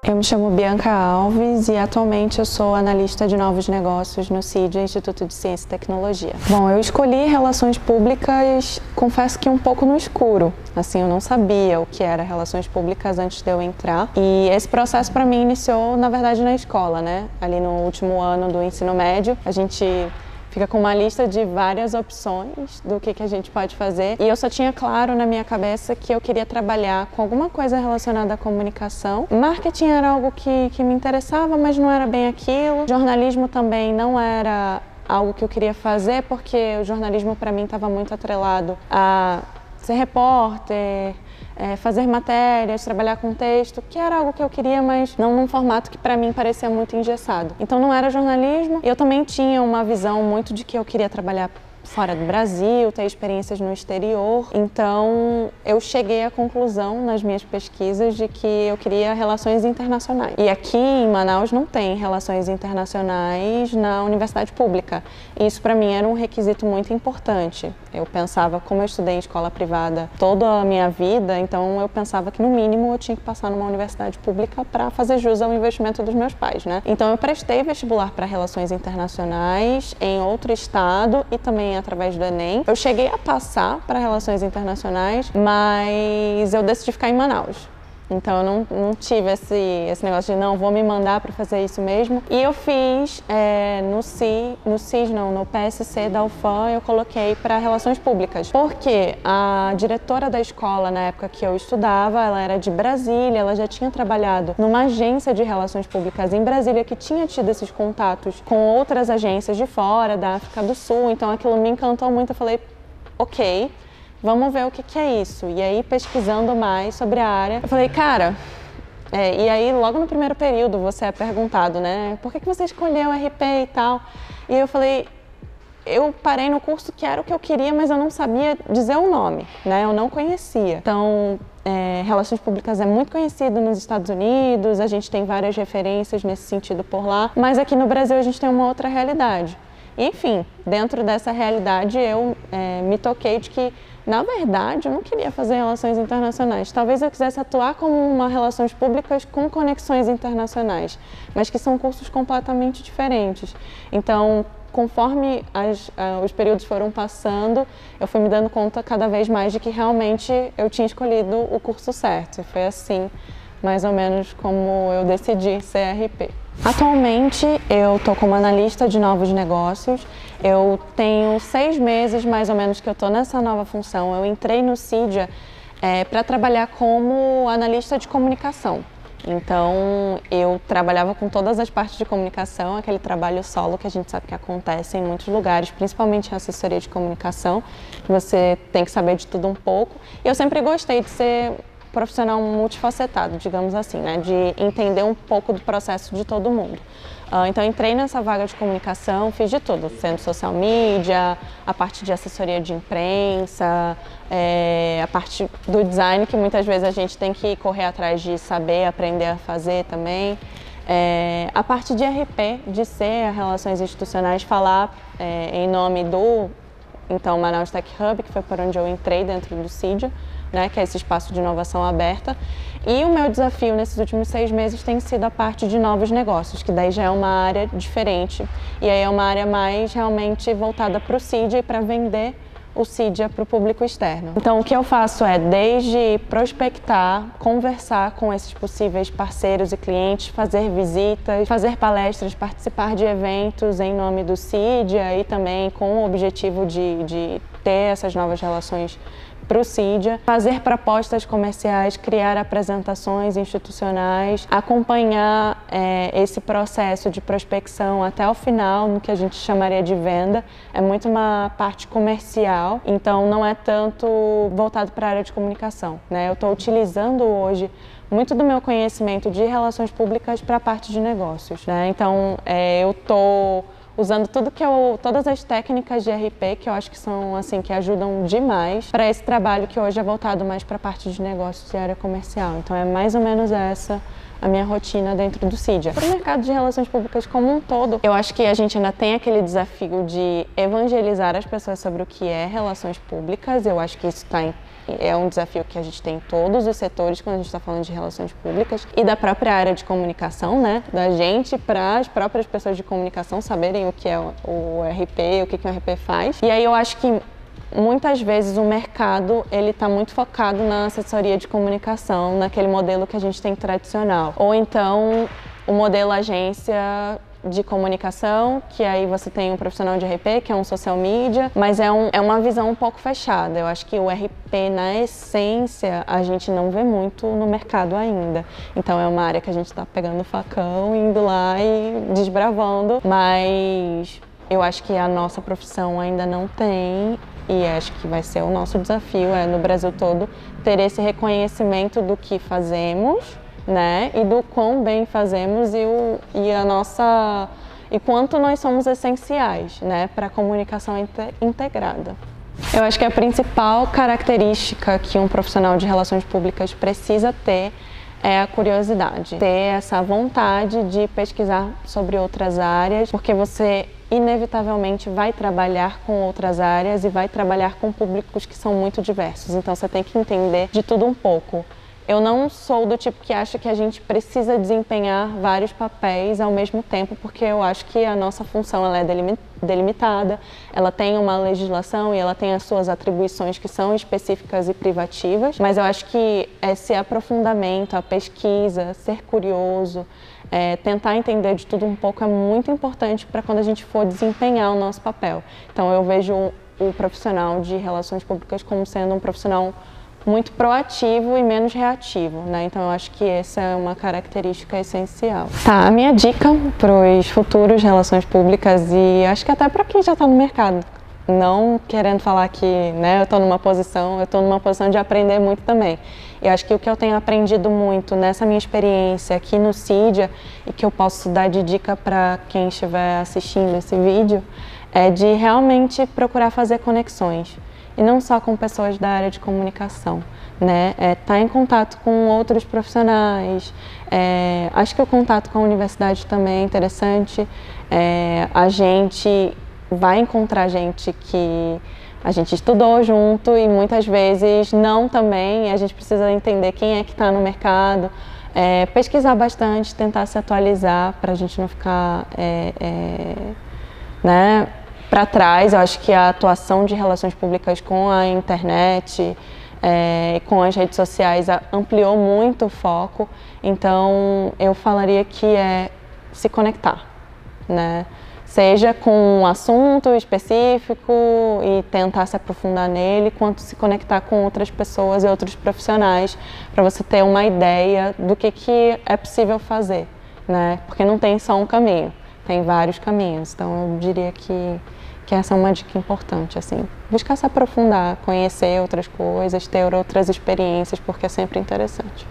Eu me chamo Bianca Alves e atualmente eu sou analista de novos negócios no CIDIA, Instituto de Ciência e Tecnologia. Bom, eu escolhi relações públicas, confesso que um pouco no escuro. Assim, eu não sabia o que era relações públicas antes de eu entrar. E esse processo para mim iniciou, na verdade, na escola, né? Ali no último ano do ensino médio, a gente fica com uma lista de várias opções do que a gente pode fazer. E eu só tinha claro na minha cabeça que eu queria trabalhar com alguma coisa relacionada à comunicação. Marketing era algo que me interessava, mas não era bem aquilo. Jornalismo também não era algo que eu queria fazer, porque o jornalismo para mim estava muito atrelado a ser repórter, fazer matérias, trabalhar com texto, que era algo que eu queria, mas não num formato que para mim parecia muito engessado. Então não era jornalismo. Eu também tinha uma visão muito de que eu queria trabalhar fora do Brasil, ter experiências no exterior. Então eu cheguei à conclusão nas minhas pesquisas de que eu queria relações internacionais. E aqui em Manaus não tem relações internacionais na universidade pública. E isso para mim era um requisito muito importante. Eu pensava, como eu estudei em escola privada toda a minha vida, então eu pensava que no mínimo eu tinha que passar numa universidade pública para fazer jus ao investimento dos meus pais, né? Então eu prestei vestibular para relações internacionais em outro estado e também através do Enem. Eu cheguei a passar para relações internacionais, mas eu decidi ficar em Manaus. Então eu não tive esse negócio de não, vou me mandar para fazer isso mesmo. E eu fiz no PSC da UFAM, eu coloquei para relações públicas. Porque a diretora da escola na época que eu estudava, ela era de Brasília, ela já tinha trabalhado numa agência de relações públicas em Brasília que tinha tido esses contatos com outras agências de fora, da África do Sul. Então aquilo me encantou muito, eu falei, ok, vamos ver o que é isso. E aí, pesquisando mais sobre a área, eu falei, cara, e aí logo no primeiro período você é perguntado, né, por que você escolheu RP e tal? E eu falei, eu parei no curso que era o que eu queria, mas eu não sabia dizer o nome, né, eu não conhecia. Então, relações públicas é muito conhecido nos Estados Unidos, a gente tem várias referências nesse sentido por lá, mas aqui no Brasil a gente tem uma outra realidade. Enfim, dentro dessa realidade eu me toquei de que, na verdade, eu não queria fazer relações internacionais. Talvez eu quisesse atuar como uma relações públicas com conexões internacionais, mas que são cursos completamente diferentes. Então, conforme os períodos foram passando, eu fui me dando conta cada vez mais de que realmente eu tinha escolhido o curso certo. E foi assim, mais ou menos, como eu decidi ser RP. Atualmente eu estou como analista de novos negócios. Eu tenho 6 meses mais ou menos que eu estou nessa nova função. Eu entrei no CIDIA para trabalhar como analista de comunicação. Então eu trabalhava com todas as partes de comunicação, aquele trabalho solo que a gente sabe que acontece em muitos lugares, principalmente em assessoria de comunicação, que você tem que saber de tudo um pouco. E eu sempre gostei de ser profissional multifacetado, digamos assim, né? De entender um pouco do processo de todo mundo. Então entrei nessa vaga de comunicação, fiz de tudo, sendo social media, a parte de assessoria de imprensa, a parte do design, que muitas vezes a gente tem que correr atrás de saber, aprender a fazer também. A parte de RP, de ser relações institucionais, falar em nome do Manaus Tech Hub, que foi por onde eu entrei dentro do CIDIA, né, que é esse espaço de inovação aberta. E o meu desafio nesses últimos 6 meses tem sido a parte de novos negócios, que daí já é uma área diferente. E aí é uma área mais realmente voltada para o CIDIA e para vender o CIDIA para o público externo. Então o que eu faço é desde prospectar, conversar com esses possíveis parceiros e clientes, fazer visitas, fazer palestras, participar de eventos em nome do CIDIA e também com o objetivo de ter essas novas relações para o CIDIA, fazer propostas comerciais, criar apresentações institucionais, acompanhar esse processo de prospecção até o final, no que a gente chamaria de venda. É muito uma parte comercial, então não é tanto voltado para a área de comunicação, né? Eu estou utilizando hoje muito do meu conhecimento de relações públicas para a parte de negócios, né? Então eu estou usando todas as técnicas de RP, que eu acho que são assim, que ajudam demais para esse trabalho que hoje é voltado mais para a parte de negócios e área comercial. Então é mais ou menos essa a minha rotina dentro do CIDIA. Para o mercado de relações públicas como um todo, eu acho que a gente ainda tem aquele desafio de evangelizar as pessoas sobre o que é relações públicas. Eu acho que isso está é um desafio que a gente tem em todos os setores quando a gente está falando de relações públicas e da própria área de comunicação, né? Da gente para as próprias pessoas de comunicação saberem o que é o RP, o que o RP faz. E aí eu acho que muitas vezes o mercado ele está muito focado na assessoria de comunicação, naquele modelo que a gente tem tradicional. Ou então o modelo agência de comunicação, que aí você tem um profissional de RP, que é um social media, mas é uma visão um pouco fechada. Eu acho que o RP, na essência, a gente não vê muito no mercado ainda. Então é uma área que a gente está pegando o facão, indo lá e desbravando, mas eu acho que a nossa profissão ainda não tem, e acho que vai ser o nosso desafio, no Brasil todo, ter esse reconhecimento do que fazemos, né, e do quão bem fazemos e quanto nós somos essenciais, né, para a comunicação integrada. Eu acho que a principal característica que um profissional de relações públicas precisa ter é a curiosidade, ter essa vontade de pesquisar sobre outras áreas, porque você inevitavelmente vai trabalhar com outras áreas e vai trabalhar com públicos que são muito diversos, então você tem que entender de tudo um pouco. Eu não sou do tipo que acha que a gente precisa desempenhar vários papéis ao mesmo tempo, porque eu acho que a nossa função ela é delimitada, ela tem uma legislação e ela tem as suas atribuições que são específicas e privativas, mas eu acho que esse aprofundamento, a pesquisa, ser curioso, tentar entender de tudo um pouco é muito importante para quando a gente for desempenhar o nosso papel. Então eu vejo o profissional de relações públicas como sendo um profissional muito proativo e menos reativo, né? Então eu acho que essa é uma característica essencial. Tá, a minha dica para os futuros relações públicas e acho que até para quem já está no mercado, não querendo falar que, né, eu estou numa posição de aprender muito também. Eu acho que o que eu tenho aprendido muito nessa minha experiência aqui no CIDIA e que eu posso dar de dica para quem estiver assistindo esse vídeo é de realmente procurar fazer conexões. E não só com pessoas da área de comunicação, né? Tá em contato com outros profissionais. Acho que o contato com a universidade também é interessante. A gente vai encontrar gente que a gente estudou junto e muitas vezes não também. A gente precisa entender quem é que está no mercado, pesquisar bastante, tentar se atualizar para a gente não ficar, né, para trás. Eu acho que a atuação de relações públicas com a internet, com as redes sociais, ampliou muito o foco. Então, eu falaria que é se conectar, né? Seja com um assunto específico e tentar se aprofundar nele, quanto se conectar com outras pessoas e outros profissionais, para você ter uma ideia do que é possível fazer, né? Porque não tem só um caminho, tem vários caminhos. Então, eu diria que essa é uma dica importante, assim, buscar se aprofundar, conhecer outras coisas, ter outras experiências, porque é sempre interessante.